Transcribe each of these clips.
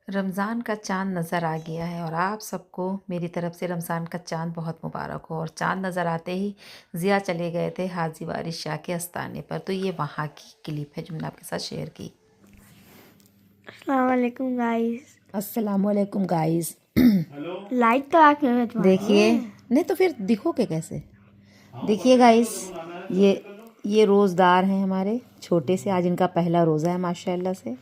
रमज़ान का चाँद नज़र आ गया है और आप सबको मेरी तरफ़ से रमज़ान का चाँद बहुत मुबारक हो। और चाँद नज़र आते ही ज़िया चले गए थे हाजी वारिस शाह के आस्थाने पर, तो ये वहाँ की क्लिप है जो मैंने आपके साथ शेयर की। अस्सलाम वालेकुम गाइस। अस्सलाम वालेकुम गाइस। लाइट तो आप नहीं तुम्हारी देखिए, नहीं तो फिर दिखोगे कैसे? देखिए गाइस, ये रोज़दार हैं हमारे छोटे से, आज इनका पहला रोज़ा है माशाल्लाह से।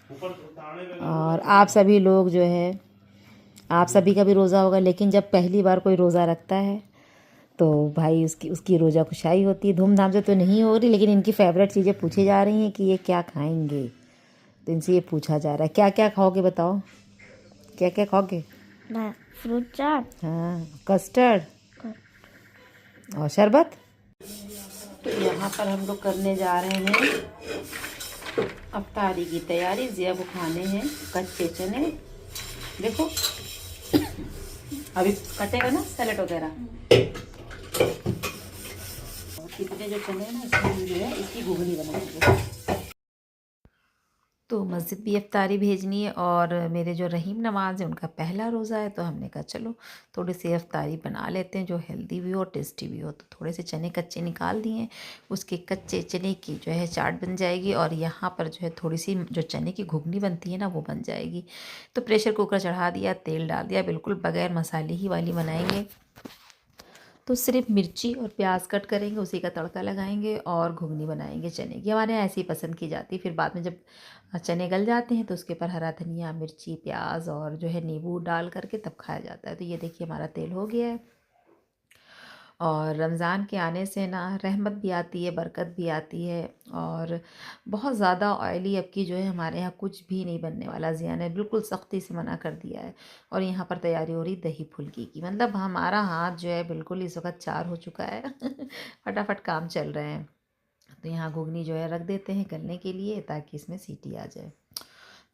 और आप सभी लोग जो है, आप सभी का भी रोज़ा होगा, लेकिन जब पहली बार कोई रोज़ा रखता है तो भाई उसकी रोज़ा खुशाई होती है। धूमधाम से तो नहीं हो रही, लेकिन इनकी फेवरेट चीज़ें पूछी जा रही हैं कि ये क्या खाएंगे। तो इनसे ये पूछा जा रहा है क्या क्या खाओगे, बताओ क्या क्या खाओगे? ना फ्रूट चाट। हाँ, कस्टर्ड और शरबत। तो यहाँ पर हम लोग करने जा रहे हैं अफ्तारी की तैयारी। ज़िया को खाने हैं कच्चे चने। देखो अभी कटेगा ना सैलेड वगैरह। कितने जो चने हैं ना, इसमें हम जो है इसकी घुगनी बनाएंगे। तो मस्जिद भी इफ्तारी भेजनी है और मेरे जो रहीम नवाज़ है उनका पहला रोज़ा है, तो हमने कहा चलो थोड़ी सी इफ्तारी बना लेते हैं जो हेल्दी भी हो टेस्टी भी हो। तो थोड़े से चने कच्चे निकाल दिए, उसके कच्चे चने की जो है चाट बन जाएगी। और यहाँ पर जो है थोड़ी सी जो चने की घुगनी बनती है ना, वो बन जाएगी। तो प्रेशर कुकर चढ़ा दिया, तेल डाल दिया, बिल्कुल बगैर मसाले ही वाली बनाएंगे। तो सिर्फ मिर्ची और प्याज कट करेंगे, उसी का तड़का लगाएंगे और घुगनी बनाएंगे चने की। हमारे यहाँ ऐसी ही पसंद की जाती है। फिर बाद में जब चने गल जाते हैं तो उसके ऊपर हरा धनिया, मिर्ची, प्याज और जो है नींबू डाल करके तब खाया जाता है। तो ये देखिए हमारा तेल हो गया है। और रमज़ान के आने से ना रहमत भी आती है, बरकत भी आती है। और बहुत ज़्यादा ऑयली अब की जो है हमारे यहाँ कुछ भी नहीं बनने वाला। ज़िया ने बिल्कुल सख्ती से मना कर दिया है। और यहाँ पर तैयारी हो रही दही फुल्की की। मतलब हमारा हाथ जो है बिल्कुल इस वक्त 4 हो चुका है फटाफट काम चल रहे हैं। तो यहाँ घुगनी जो है रख देते हैं गलने के लिए, ताकि इसमें सीटी आ जाए।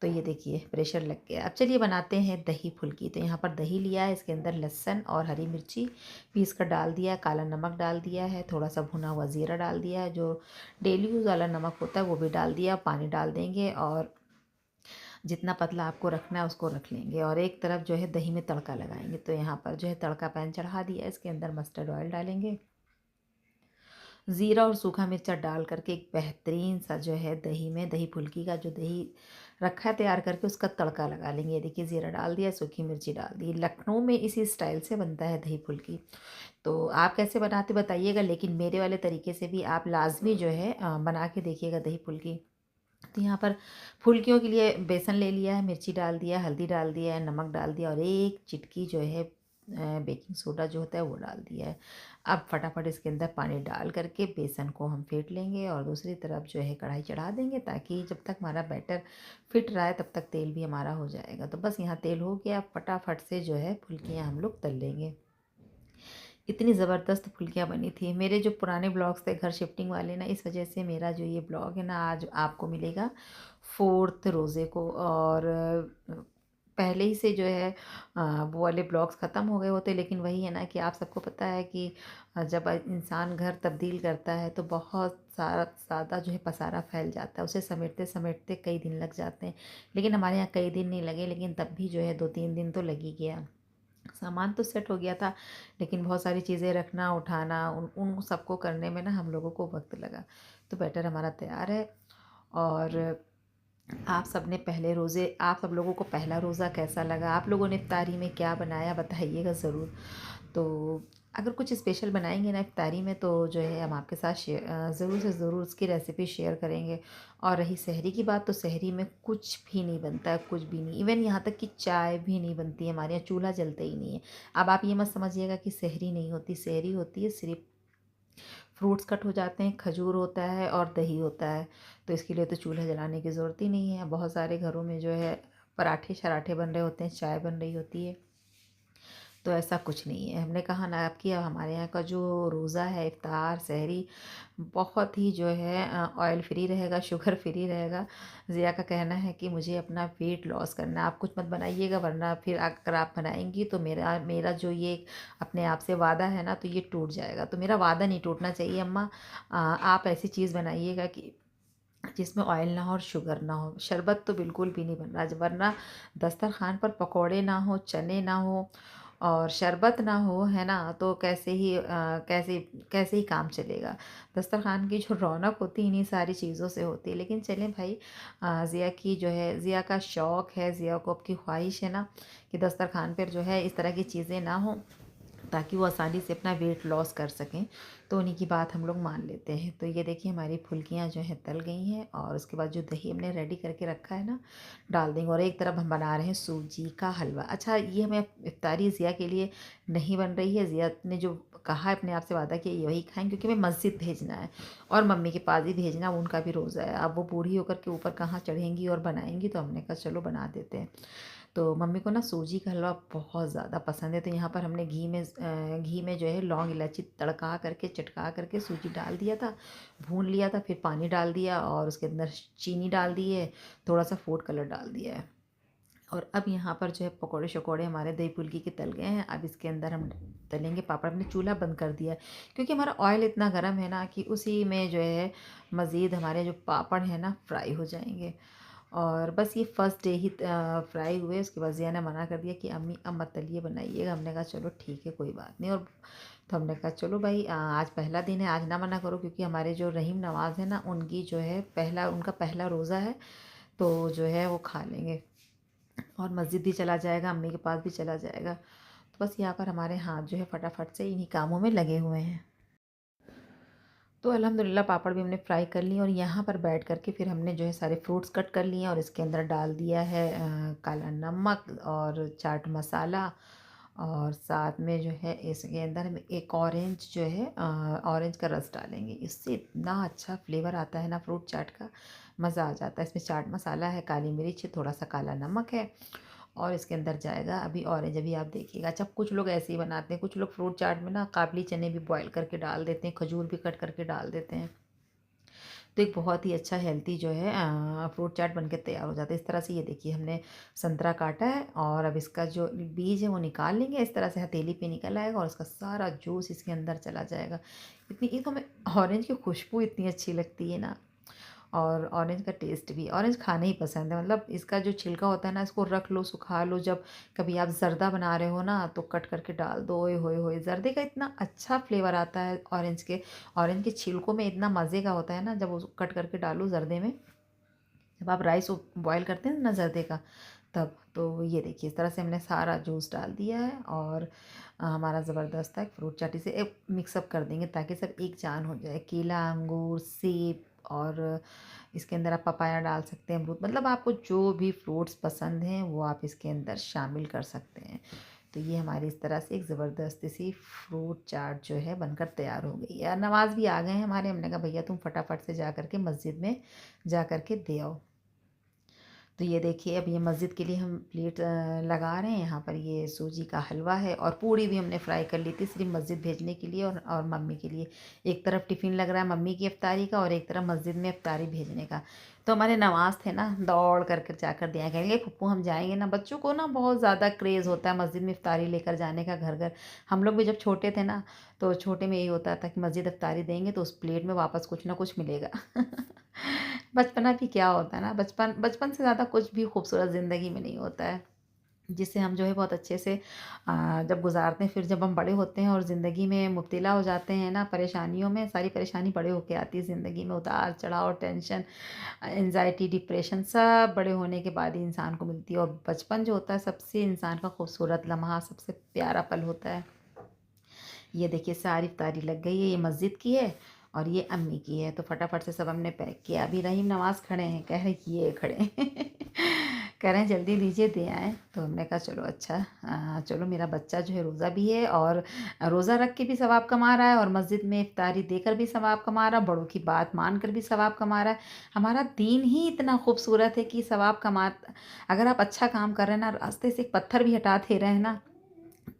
तो ये देखिए प्रेशर लग गया। अब चलिए बनाते हैं दही फुल्की। तो यहाँ पर दही लिया है, इसके अंदर लहसुन और हरी मिर्ची पीस कर डाल दिया है, काला नमक डाल दिया है, थोड़ा सा भुना हुआ ज़ीरा डाल दिया है, जो डेली यूज़ वाला नमक होता है वो भी डाल दिया। पानी डाल देंगे और जितना पतला आपको रखना है उसको रख लेंगे। और एक तरफ जो है दही में तड़का लगाएंगे। तो यहाँ पर जो है तड़का पैन चढ़ा दिया, इसके अंदर मस्टर्ड ऑयल डालेंगे, ज़ीरा और सूखा मिर्चा डाल करके एक बेहतरीन सा जो है दही में, दही फुल्की का जो दही रखा है तैयार करके उसका तड़का लगा लेंगे। ये देखिए ज़ीरा डाल दिया, सूखी मिर्ची डाल दी। लखनऊ में इसी स्टाइल से बनता है दही फुल्की। तो आप कैसे बनाते बताइएगा, लेकिन मेरे वाले तरीके से भी आप लाजमी जो है बना के देखिएगा दही फुल्की। तो यहाँ पर फुल्कियों के लिए बेसन ले लिया है, मिर्ची डाल दिया, हल्दी डाल दिया है, नमक डाल दिया और एक चिटकी जो है बेकिंग सोडा जो होता है वो डाल दिया है। अब फटाफट इसके अंदर पानी डाल करके बेसन को हम फेंट लेंगे और दूसरी तरफ जो है कढ़ाई चढ़ा देंगे, ताकि जब तक हमारा बैटर फिट रहा है तब तक तेल भी हमारा हो जाएगा। तो बस यहाँ तेल हो गया, फटाफट से जो है फुल्कियाँ हम लोग तल लेंगे। इतनी ज़बरदस्त फुल्कियाँ बनी थी। मेरे जो पुराने ब्लॉग्स थे घर शिफ्टिंग वाले ना, इस वजह से मेरा जो ये ब्लॉग है ना आज आपको मिलेगा 4th रोज़े को। और पहले ही से जो है वो वाले ब्लॉग्स ख़त्म हो गए होते। लेकिन वही है ना कि आप सबको पता है कि जब इंसान घर तब्दील करता है तो बहुत सारा ज़्यादा जो है पसारा फैल जाता है, उसे समेटते समेटते कई दिन लग जाते हैं। लेकिन हमारे यहाँ कई दिन नहीं लगे, लेकिन तब भी जो है 2-3 दिन तो लग ही गया। सामान तो सेट हो गया था, लेकिन बहुत सारी चीज़ें रखना उठाना उन उन सबको करने में ना हम लोगों को वक्त लगा। तो बैटर हमारा तैयार है। और आप सब ने पहले रोज़े, आप सब लोगों को पहला रोज़ा कैसा लगा, आप लोगों ने इफ्तारी में क्या बनाया बताइएगा ज़रूर। तो अगर कुछ स्पेशल बनाएंगे ना इफ्तारी में तो जो है हम आपके साथ ज़रूर से ज़रूर उसकी रेसिपी शेयर करेंगे। और रही सहरी की बात, तो सहरी में कुछ भी नहीं बनता है, कुछ भी नहीं। इवन यहाँ तक कि चाय भी नहीं बनती है, हमारे यहाँ चूल्हा जलता ही नहीं है। अब आप ये मत समझिएगा कि सहरी नहीं होती, सहरी होती है, सिर्फ फ्रूट्स कट हो जाते हैं, खजूर होता है और दही होता है। तो इसके लिए तो चूल्हा जलाने की ज़रूरत ही नहीं है। बहुत सारे घरों में जो है पराठे शराठे बन रहे होते हैं, चाय बन रही होती है। तो ऐसा कुछ नहीं है। हमने कहा ना आपकी, अब हमारे यहाँ का जो रोज़ा है, इफ्तार सहरी बहुत ही जो है ऑयल फ्री रहेगा, शुगर फ्री रहेगा। ज़िया का कहना है कि मुझे अपना वेट लॉस करना है, आप कुछ मत बनाइएगा, वरना फिर अगर आप बनाएंगी तो मेरा मेरा जो ये अपने आप से वादा है ना, तो ये टूट जाएगा। तो मेरा वादा नहीं टूटना चाहिए अम्मा। आप ऐसी चीज़ बनाइएगा कि जिसमें ऑयल ना हो और शुगर ना हो। शरबत तो बिल्कुल भी नहीं बन रहा, वरना दस्तरखान पर पकोड़े ना हो, चने ना हो और शरबत ना हो, है ना, तो कैसे ही काम चलेगा। दस्तरखान की जो रौनक होती है इन्हीं सारी चीज़ों से होती है। लेकिन चलें भाई, ज़िया की जो है, ज़िया का शौक़ है, ज़िया को आपकी ख्वाहिश है ना कि दस्तरखान पर जो है इस तरह की चीज़ें ना हों, ताकि वो आसानी से अपना वेट लॉस कर सकें। तो उन्हीं की बात हम लोग मान लेते हैं। तो ये देखिए हमारी फुल्कियाँ जो हैं तल गई हैं और उसके बाद जो दही हमने रेडी करके रखा है ना, डाल देंगे। और एक तरफ हम बना रहे हैं सूजी का हलवा। अच्छा, ये हमें इफ्तारी ज़िया के लिए नहीं बन रही है। ज़िया ने जो कहा है, अपने आप से वादा किया यही खाएँ, क्योंकि हमें मस्जिद भेजना है और मम्मी के पास ही भेजना, उनका भी रोज़ा है। अब वो बूढ़ी होकर के ऊपर कहाँ चढ़ेंगी और बनाएंगी, तो हमने कहा चलो बना देते हैं। तो मम्मी को ना सूजी का हलवा बहुत ज़्यादा पसंद है। तो यहाँ पर हमने घी में जो है लौंग इलायची तड़का करके, चटका करके सूजी डाल दिया था, भून लिया था, फिर पानी डाल दिया और उसके अंदर चीनी डाल दी है, थोड़ा सा फूड कलर डाल दिया है। और अब यहाँ पर जो है पकोड़े शकोड़े हमारे दही फुल्की के तल गए हैं। अब इसके अंदर हम तलेंगे पापड़। हमने चूल्हा बंद कर दिया है, क्योंकि हमारा ऑयल इतना गर्म है ना कि उसी में जो है मज़ीद हमारे जो पापड़ हैं ना फ्राई हो जाएंगे। और बस ये फ़र्स्ट डे ही फ्राई हुए। उसके बाद ज़िया ने मना कर दिया कि अम्मी अब मत तलिए, बनाइएगा। हमने कहा चलो ठीक है, कोई बात नहीं। और तो हमने कहा चलो भाई, आज पहला दिन है, आज ना मना करो, क्योंकि हमारे जो रहीम नवाज़ है ना, उनकी जो है उनका पहला रोज़ा है, तो जो है वो खा लेंगे और मस्जिद भी चला जाएगा, अम्मी के पास भी चला जाएगा। तो बस यहाँ पर हमारे हाथ जो है फटाफट से इन्हीं कामों में लगे हुए हैं। तो अल्हम्दुलिल्लाह पापड़ भी हमने फ्राई कर लिए और यहाँ पर बैठ कर के फिर हमने जो है सारे फ्रूट्स कट कर लिए और इसके अंदर डाल दिया है काला नमक और चाट मसाला। और साथ में जो है इसके अंदर हम एक ऑरेंज जो है ऑरेंज का रस डालेंगे। इससे इतना अच्छा फ्लेवर आता है ना फ्रूट चाट का, मज़ा आ जाता है। इसमें चाट मसाला है, काली मिर्च है, थोड़ा सा काला नमक है और इसके अंदर जाएगा अभी ऑरेंज। अभी आप देखिएगा। अच्छा, कुछ लोग ऐसे ही बनाते हैं, कुछ लोग फ्रूट चाट में ना काबली चने भी बॉईल करके डाल देते हैं, खजूर भी कट करके डाल देते हैं। तो एक बहुत ही अच्छा हेल्दी जो है फ्रूट चाट बनके तैयार हो जाता है। इस तरह से ये देखिए हमने संतरा काटा है और अब इसका जो बीज है वो निकाल लेंगे। इस तरह से हथेली पे निकल आएगा और इसका सारा जूस इसके अंदर चला जाएगा। इतनी एक हमें ऑरेंज की खुशबू इतनी अच्छी लगती है ना, और ऑरेंज का टेस्ट भी। ऑरेंज खाना ही पसंद है, मतलब इसका जो छिलका होता है ना, इसको रख लो, सुखा लो। जब कभी आप ज़र्दा बना रहे हो ना, तो कट करके डाल दो। ओए होए होए, ज़र्दे का इतना अच्छा फ्लेवर आता है ऑरेंज के छिलकों में इतना मज़े का होता है ना, जब उसको कट करके डालो ज़र्दे में। जब आप राइस बॉयल करते हैं ना ज़र्दे का, तब तो ये देखिए इस तरह से हमने सारा जूस डाल दिया है और हमारा ज़बरदस्त है फ्रूट चाटी से एक मिक्सअप कर देंगे, ताकि सब एक जान हो जाए। केला, अंगूर, सेब और इसके अंदर आप पपाया डाल सकते हैं, अमरूद, मतलब आपको जो भी फ्रूट्स पसंद हैं वो आप इसके अंदर शामिल कर सकते हैं। तो ये हमारी इस तरह से एक ज़बरदस्त सी फ्रूट चाट जो है बनकर तैयार हो गई है। नमाज़ भी आ गए हैं हमारे। हमने कहा भैया तुम फटाफट से जा कर के मस्जिद में जा कर के दे आओ। तो ये देखिए अब ये मस्जिद के लिए हम प्लेट लगा रहे हैं। यहाँ पर ये सूजी का हलवा है और पूड़ी भी हमने फ्राई कर ली थी, सिर्फ मस्जिद भेजने के लिए और मम्मी के लिए। एक तरफ टिफ़िन लग रहा है मम्मी की इफ्तारी का और एक तरफ मस्जिद में इफ्तारी भेजने का। तो हमारे नवाज़ थे ना, दौड़ करके जाकर दिया, कहेंगे पप्पू हम जाएंगे ना। बच्चों को ना बहुत ज़्यादा क्रेज़ होता है मस्जिद में इफ्तारी लेकर जाने का, घर घर। हम लोग भी जब छोटे थे ना, तो छोटे में यही होता था कि मस्जिद इफ्तारी देंगे तो उस प्लेट में वापस कुछ ना कुछ मिलेगा। बचपना भी क्या होता है ना, बचपन बचपन से ज़्यादा कुछ भी खूबसूरत ज़िंदगी में नहीं होता है, जिससे हम जो है बहुत अच्छे से जब गुजारते हैं। फिर जब हम बड़े होते हैं और ज़िंदगी में मुब्तला हो जाते हैं ना, परेशानियों में, सारी परेशानी बड़े होके आती है ज़िंदगी में। उतार चढ़ाव, टेंशन, एंजाइटी, डिप्रेशन, सब बड़े होने के बाद ही इंसान को मिलती है। और बचपन जो होता है सबसे इंसान का खूबसूरत लम्हा, सबसे प्यारा पल होता है। ये देखिए सारी इफ्तारी लग गई है। ये मस्जिद की है और ये अम्मी की है। तो फटाफट से सब हमने पैक किया। अभी रहीम नवाज़ खड़े हैं, कह रहे ये खड़े हैं कह रहे हैं जल्दी दीजिए दे आएँ। तो हमने कहा चलो अच्छा, चलो मेरा बच्चा जो है रोज़ा भी है और रोज़ा रख के भी सवाब कमा रहा है और मस्जिद में इफ्तारी देकर भी सवाब कमा रहा है, बड़ों की बात मान कर भी सवाब कमा रहा है। हमारा दीन ही इतना खूबसूरत है कि सवाब कमा, अगर आप अच्छा काम कर रहे हैं ना, रास्ते से एक पत्थर भी हटा दे रहे हैं ना,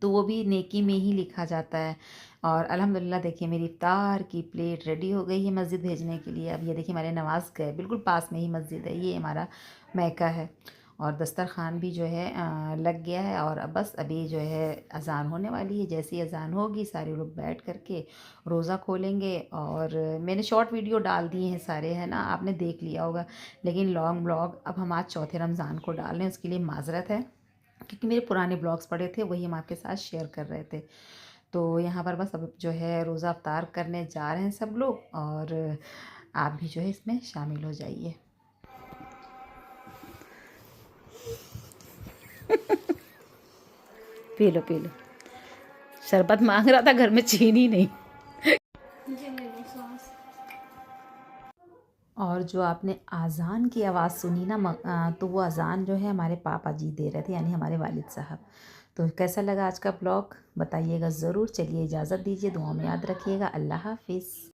तो वो भी नेकी में ही लिखा जाता है। और अल्हम्दुलिल्लाह देखिए मेरी इफ्तार की प्लेट रेडी हो गई है मस्जिद भेजने के लिए। अब ये देखिए हमारे नवाज़ गए, बिल्कुल पास में ही मस्जिद है, ये हमारा मैका है। और दस्तरखान भी जो है लग गया है। और अब बस अभी जो है अज़ान होने वाली है। जैसे ही अज़ान होगी सारे लोग बैठ करके रोज़ा खोलेंगे। और मैंने शॉर्ट वीडियो डाल दिए हैं सारे, है ना, आपने देख लिया होगा। लेकिन लॉन्ग ब्लॉग अब हम आज चौथे रमज़ान को डाल रहे हैं, उसके लिए माज़रत है, क्योंकि मेरे पुराने ब्लॉग्स पड़े थे वही हम आपके साथ शेयर कर रहे थे। तो यहाँ पर बस अब जो है रोज़ा अफ्तार करने जा रहे हैं सब लोग, और आप भी जो है इसमें शामिल हो जाइए। पी लो पी लो, शरबत मांग रहा था, घर में चीनी नहीं। और जो आपने अज़ान की आवाज़ सुनी ना, तो वो अज़ान जो है हमारे पापा जी दे रहे थे, यानी हमारे वालिद साहब। तो कैसा लगा आज का ब्लॉग बताइएगा ज़रूर। चलिए इजाज़त दीजिए, दुआ में याद रखिएगा। अल्लाह हाफिज़।